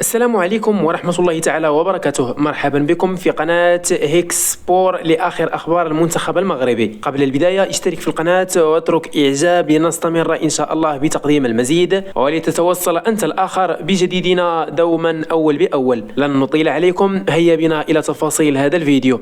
السلام عليكم ورحمة الله تعالى وبركاته. مرحبا بكم في قناة هيكس سبور لآخر أخبار المنتخب المغربي. قبل البداية اشترك في القناة واترك إعجاب لنستمر إن شاء الله بتقديم المزيد، ولتتوصل أنت الآخر بجديدنا دوما أول بأول. لن نطيل عليكم، هيا بنا إلى تفاصيل هذا الفيديو.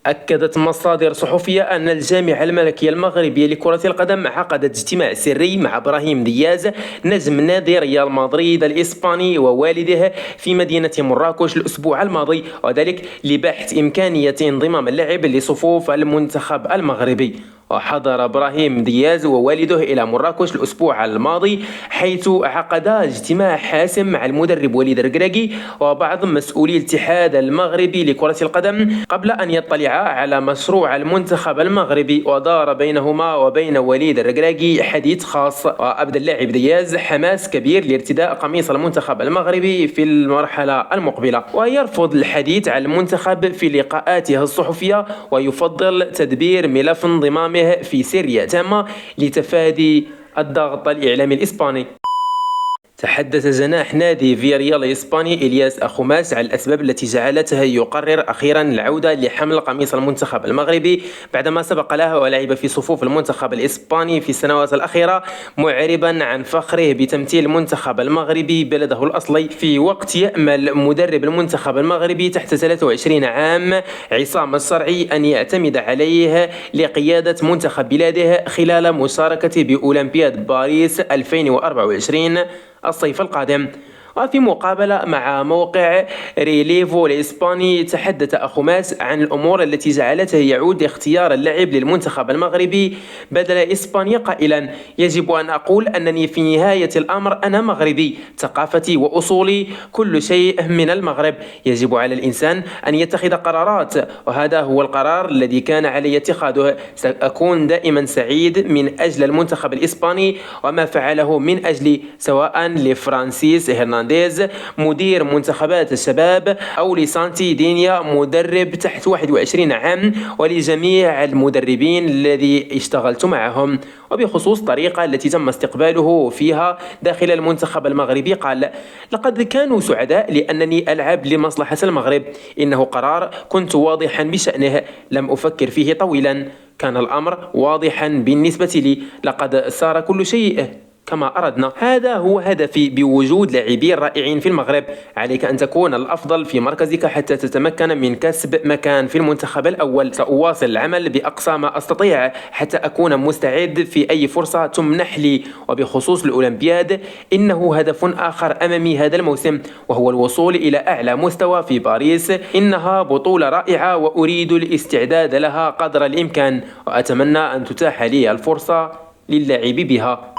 أكدت مصادر صحفية أن الجامعة الملكية المغربية لكرة القدم عقدت اجتماع سري مع إبراهيم دياز نجم نادي ريال مدريد الإسباني ووالده في مدينة مراكش الأسبوع الماضي، وذلك لبحث إمكانية انضمام اللاعب لصفوف المنتخب المغربي. وحضر إبراهيم دياز ووالده إلى مراكش الأسبوع الماضي، حيث عقدا اجتماع حاسم مع المدرب وليد الركراكي وبعض مسؤولي الاتحاد المغربي لكرة القدم قبل أن يطلعا على مشروع المنتخب المغربي. ودار بينهما وبين وليد الركراكي حديث خاص، وأبدى اللاعب دياز حماس كبير لارتداء قميص المنتخب المغربي في المرحلة المقبلة، ويرفض الحديث عن المنتخب في لقاءاته الصحفية، ويفضل تدبير ملف انضمامه في سرية تامة لتفادي الضغط الإعلامي الإسباني. تحدث جناح نادي فياريال الإسباني إلياس أخماس عن الأسباب التي جعلته يقرر أخيرا العودة لحمل قميص المنتخب المغربي بعدما سبق له ولعب في صفوف المنتخب الإسباني في السنوات الأخيرة، معربا عن فخره بتمثيل المنتخب المغربي بلده الأصلي، في وقت يأمل مدرب المنتخب المغربي تحت 23 عام عصام الشرعي أن يعتمد عليه لقيادة منتخب بلاده خلال مشاركته بأولمبياد باريس 2024 الصيف القادم. وفي مقابلة مع موقع ريليفو الإسباني، تحدث أخماس عن الأمور التي جعلته يعود اختيار اللعب للمنتخب المغربي بدل إسبانيا، قائلا: يجب أن أقول أنني في نهاية الأمر أنا مغربي، ثقافتي وأصولي كل شيء من المغرب. يجب على الإنسان أن يتخذ قرارات، وهذا هو القرار الذي كان علي اتخاذه. سأكون دائما سعيد من أجل المنتخب الإسباني وما فعله من أجلي، سواء لفرانسيس هرنانديز مدير منتخبات الشباب أو لسانتي دينيا مدرب تحت 21 عام، ولجميع المدربين الذي اشتغلت معهم. وبخصوص الطريقة التي تم استقباله فيها داخل المنتخب المغربي، قال: لقد كانوا سعداء لأنني ألعب لمصلحة المغرب. إنه قرار كنت واضحا بشأنه، لم أفكر فيه طويلا، كان الأمر واضحا بالنسبة لي، لقد صار كل شيء كما أردنا. هذا هو هدفي بوجود لاعبين رائعين في المغرب. عليك أن تكون الأفضل في مركزك حتى تتمكن من كسب مكان في المنتخب الأول. سأواصل العمل بأقصى ما أستطيع حتى أكون مستعد في أي فرصة تمنح لي. وبخصوص الأولمبياد، إنه هدف آخر أمامي هذا الموسم، وهو الوصول إلى أعلى مستوى في باريس. إنها بطولة رائعة وأريد الاستعداد لها قدر الإمكان، وأتمنى أن تتاح لي الفرصة للعب بها.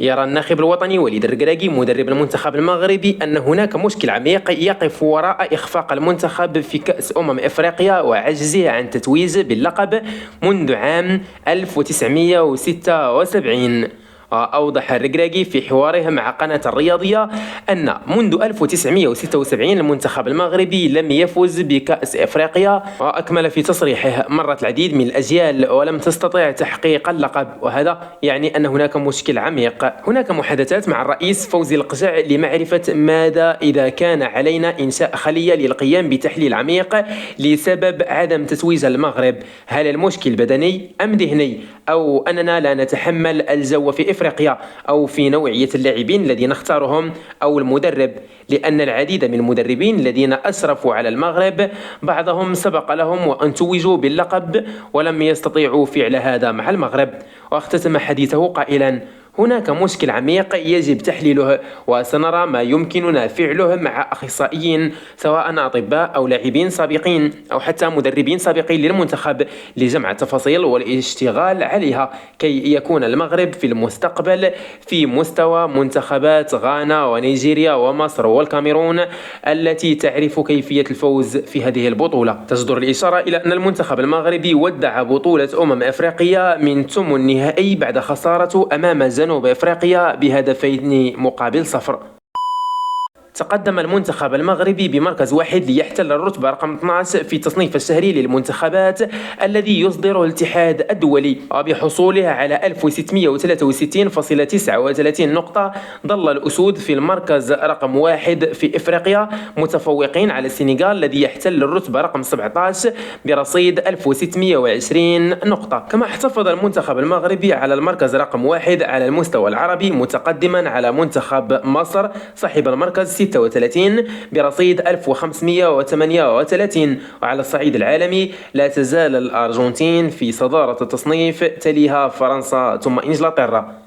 يرى الناخب الوطني وليد الركراكي مدرب المنتخب المغربي أن هناك مشكل عميق يقف وراء إخفاق المنتخب في كأس إفريقيا وعجزه عن التتويج باللقب منذ عام 1976. أوضح الركراكي في حواره مع قناة الرياضية أن منذ 1976 المنتخب المغربي لم يفز بكأس إفريقيا، وأكمل في تصريحه: مرت العديد من الأجيال ولم تستطع تحقيق اللقب، وهذا يعني أن هناك مشكل عميق. هناك محادثات مع الرئيس فوزي القجع لمعرفة ماذا إذا كان علينا إنشاء خلية للقيام بتحليل عميق لسبب عدم تتويج المغرب. هل المشكل بدني أم ذهني، أو أننا لا نتحمل الجو في إفريقيا، أو في نوعية اللاعبين الذين نختارهم، أو المدرب؟ لأن العديد من المدربين الذين أسرفوا على المغرب بعضهم سبق لهم وأن توجوا باللقب ولم يستطيعوا فعل هذا مع المغرب. واختتم حديثه قائلا: هناك مشكل عميق يجب تحليله، وسنرى ما يمكننا فعله مع أخصائيين، سواء أطباء أو لاعبين سابقين أو حتى مدربين سابقين للمنتخب، لجمع التفاصيل والاشتغال عليها كي يكون المغرب في المستقبل في مستوى منتخبات غانا ونيجيريا ومصر والكاميرون التي تعرف كيفية الفوز في هذه البطولة. تصدر الإشارة إلى أن المنتخب المغربي ودع بطولة أفريقيا من ثمن النهائي بعد خسارته أمام جنوب أفريقيا ب2 مقابل 0. تقدم المنتخب المغربي بمركز واحد ليحتل الرتبة رقم 12 في التصنيف الشهري للمنتخبات الذي يصدره الاتحاد الدولي، وبحصوله على 1663.39 نقطة. ظل الأسود في المركز رقم واحد في إفريقيا متفوقين على السنغال الذي يحتل الرتبة رقم 17 برصيد 1620 نقطة. كما احتفظ المنتخب المغربي على المركز رقم واحد على المستوى العربي متقدما على منتخب مصر صاحب المركز 36 برصيد 1538. وعلى الصعيد العالمي لا تزال الأرجنتين في صدارة التصنيف، تليها فرنسا ثم إنجلترا.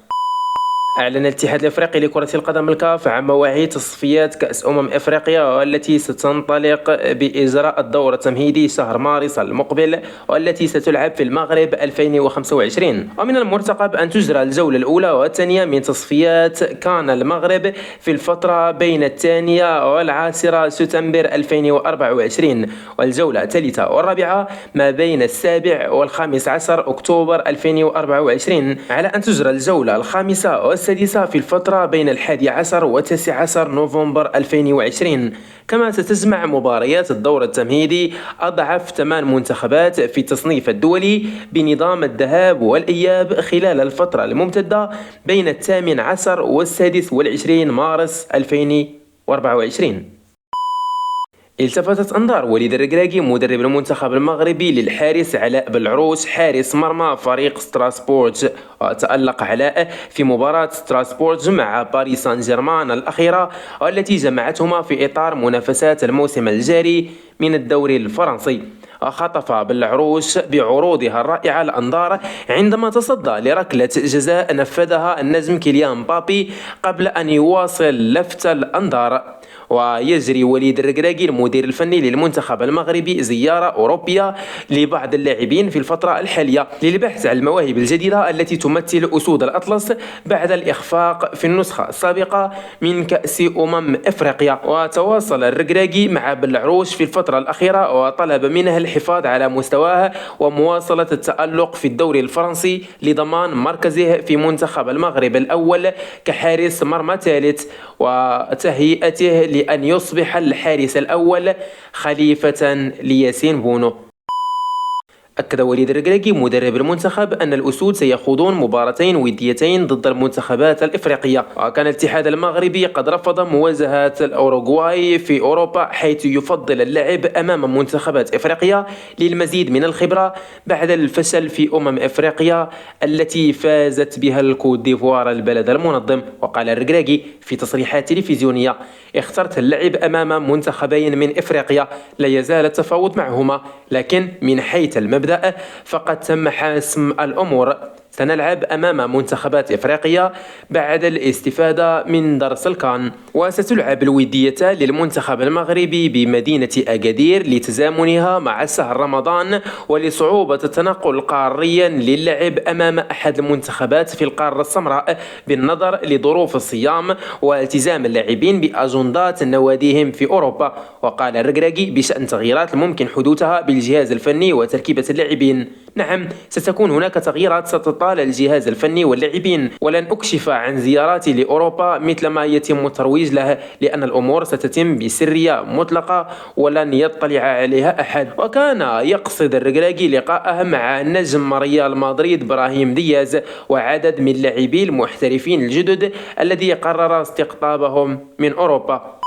أعلن الاتحاد الأفريقي لكرة القدم الكاف عن مواعيد تصفيات كأس أفريقيا والتي ستنطلق بإجراء الدور التمهيدي شهر مارس المقبل، والتي ستلعب في المغرب 2025. ومن المرتقب أن تجرى الجولة الأولى والثانية من تصفيات كان المغرب في الفترة بين 2 و10 سبتمبر 2024، والجولة الثالثة والرابعة ما بين 7 و15 أكتوبر 2024، على أن تجرى الجولة الخامسة والسادسة في الفترة بين 11 و19 نوفمبر 2020. كما ستجمع مباريات الدور التمهيدي أضعف 8 منتخبات في التصنيف الدولي بنظام الذهاب والإياب خلال الفترة الممتدة بين 18 و26 مارس 2024. التفتت أنظار وليد الركراكي مدرب المنتخب المغربي للحارس علاء بالعروش حارس مرمى فريق ستراسبورج. وتألق علاء في مباراة ستراسبورج مع باريس سان جيرمان الأخيرة، والتي جمعتهما في إطار منافسات الموسم الجاري من الدوري الفرنسي. خطف بالعروش بعروضها الرائعة الأنظار عندما تصدى لركلة جزاء نفذها النجم كيليان مبابي قبل أن يواصل لفت الأنظار. ويجري وليد الركراكي المدير الفني للمنتخب المغربي زيارة أوروبية لبعض اللاعبين في الفترة الحالية للبحث عن المواهب الجديدة التي تمثل أسود الأطلس بعد الإخفاق في النسخة السابقة من كأس أفريقيا. وتواصل الركراكي مع بالعروش في الفترة الأخيرة وطلب منه الحفاظ على مستواه ومواصلة التألق في الدوري الفرنسي لضمان مركزه في منتخب المغرب الأول كحارس مرمى ثالث، وتهيئته لأن يصبح الحارس الأول خليفة لياسين بونو. أكد وليد الركراكي مدرب المنتخب أن الأسود سيخوضون مباراتين وديتين ضد المنتخبات الإفريقية. وكان الاتحاد المغربي قد رفض مواجهة الأوروغواي في أوروبا، حيث يفضل اللعب أمام منتخبات إفريقيا للمزيد من الخبرة بعد الفشل في إفريقيا التي فازت بها الكوت ديفوار البلد المنظم. وقال الركراكي في تصريحات تلفزيونية: اخترت اللعب أمام منتخبين من إفريقيا، لا يزال التفاوض معهما، لكن من حيث المبدأ فقد تم حسم الأمور. سنلعب أمام منتخبات إفريقيا بعد الاستفادة من درس الكان. وستلعب الودية للمنتخب المغربي بمدينة أكادير لتزامنها مع شهر رمضان ولصعوبة التنقل قاريا للعب أمام أحد المنتخبات في القارة السمراء بالنظر لظروف الصيام والتزام اللاعبين بأجندات نواديهم في أوروبا. وقال الركراكي بشأن تغييرات ممكن حدوثها بالجهاز الفني وتركيبة اللاعبين: نعم، ستكون هناك تغييرات ستطال الجهاز الفني واللاعبين، ولن أكشف عن زياراتي لأوروبا مثل ما يتم الترويج له، لأن الأمور ستتم بسرية مطلقة ولن يطلع عليها أحد. وكان يقصد الركراكي لقاءه مع نجم ريال مدريد براهيم دياز وعدد من لاعبي المحترفين الجدد الذي قرر استقطابهم من أوروبا.